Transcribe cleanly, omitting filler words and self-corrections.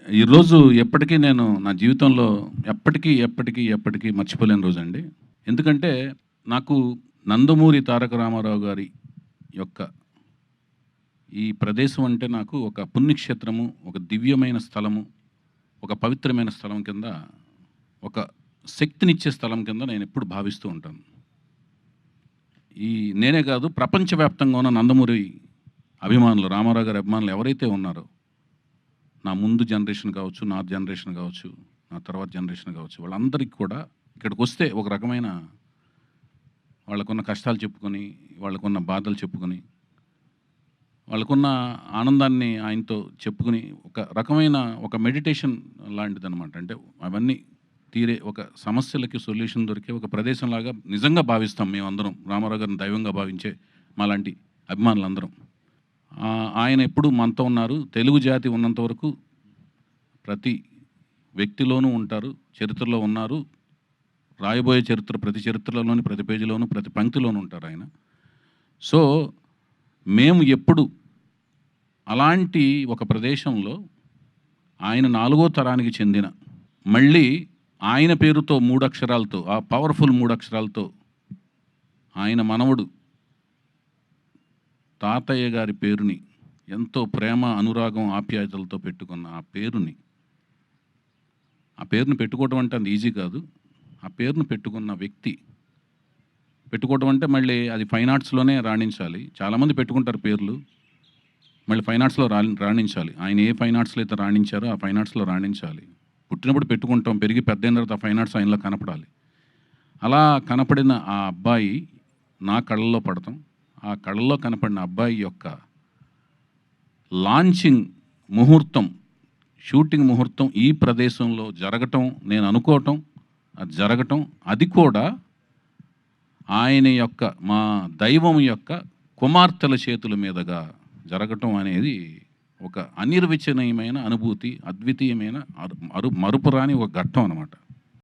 ఈరోజు ఎప్పటికీ నేను నా జీవితంలో ఎప్పటికీ మర్చిపోలేని రోజండి. ఎందుకంటే నాకు నందమూరి తారక రామారావు గారి యొక్క ఈ ప్రదేశం అంటే నాకు ఒక పుణ్యక్షేత్రము, ఒక దివ్యమైన స్థలము, ఒక పవిత్రమైన స్థలం కింద, ఒక శక్తినిచ్చే స్థలం కింద నేనెప్పుడు భావిస్తూ ఉంటాను. ఈ నేనే కాదు, ప్రపంచవ్యాప్తంగా ఉన్న నందమూరి అభిమానులు, రామారావు గారి అభిమానులు ఎవరైతే ఉన్నారో, నా ముందు జనరేషన్ కావచ్చు, నా జనరేషన్ కావచ్చు, నా తర్వాత జనరేషన్ కావచ్చు, వాళ్ళందరికీ కూడా ఇక్కడికొస్తే ఒక రకమైన వాళ్ళకున్న కష్టాలు చెప్పుకొని, వాళ్ళకున్న బాధలు చెప్పుకొని, వాళ్ళకున్న ఆనందాన్ని ఆయనతో చెప్పుకొని, ఒక రకమైన ఒక మెడిటేషన్ లాంటిదనమాట. అంటే అవన్నీ తీరే ఒక సమస్యలకి సొల్యూషన్ దొరికే ఒక ప్రదేశంలాగా నిజంగా భావిస్తాం మేమందరం. రామారావు గారిని దైవంగా భావించే మాలాంటి అభిమానులందరం. ఆయన ఎప్పుడు మనతో ఉన్నారు. తెలుగు జాతి ఉన్నంత వరకు ప్రతి వ్యక్తిలోనూ ఉంటారు, చరిత్రలో ఉన్నారు. రాయబోయే చరిత్ర ప్రతి చరిత్రలోని ప్రతి పేజీలోనూ ప్రతి పంక్తిలోనూ ఉంటారు ఆయన. సో మేము ఎప్పుడు అలాంటి ఒక ప్రదేశంలో ఆయన 4వ తరానికి చెందిన, మళ్ళీ ఆయన పేరుతో 3 అక్షరాలతో, ఆ పవర్ఫుల్ 3 అక్షరాలతో ఆయన మనవడు తాతయ్య గారి పేరుని ఎంతో ప్రేమ, అనురాగం, ఆప్యాయతలతో పెట్టుకున్న ఆ పేరుని పెట్టుకోవడం అంటే అంత ఈజీ కాదు. ఆ పేరును పెట్టుకున్న వ్యక్తి, పెట్టుకోవడం అంటే మళ్ళీ అది ఫైన్ ఆర్ట్స్లోనే రాణించాలి. చాలామంది పెట్టుకుంటారు పేర్లు, మళ్ళీ ఫైన్ ఆర్ట్స్లో రాణించాలి. ఆయన ఏ ఫైన్ ఆర్ట్స్లో అయితే రాణించారో ఆ ఫైన్ ఆర్ట్స్లో రాణించాలి. పుట్టినప్పుడు పెట్టుకుంటాం, పెరిగి పెద్దయిన తర్వాత ఆ ఫైన్ ఆర్ట్స్ ఆయనలో కనపడాలి. అలా కనపడిన ఆ అబ్బాయి నా కళ్ళల్లో పడతాం. ఆ కళ్ళల్లో కనపడిన అబ్బాయి యొక్క లాంచింగ్ ముహూర్తం, షూటింగ్ ముహూర్తం ఈ ప్రదేశంలో జరగటం, నేను అనుకోవటం, అది జరగటం, అది కూడా ఆయన యొక్క, మా దైవం యొక్క కుమార్తెల చేతుల మీదుగా జరగటం అనేది ఒక అనిర్వచనీయమైన అనుభూతి, అద్వితీయమైన మరుపురాని ఒక ఘట్టం అన్నమాట.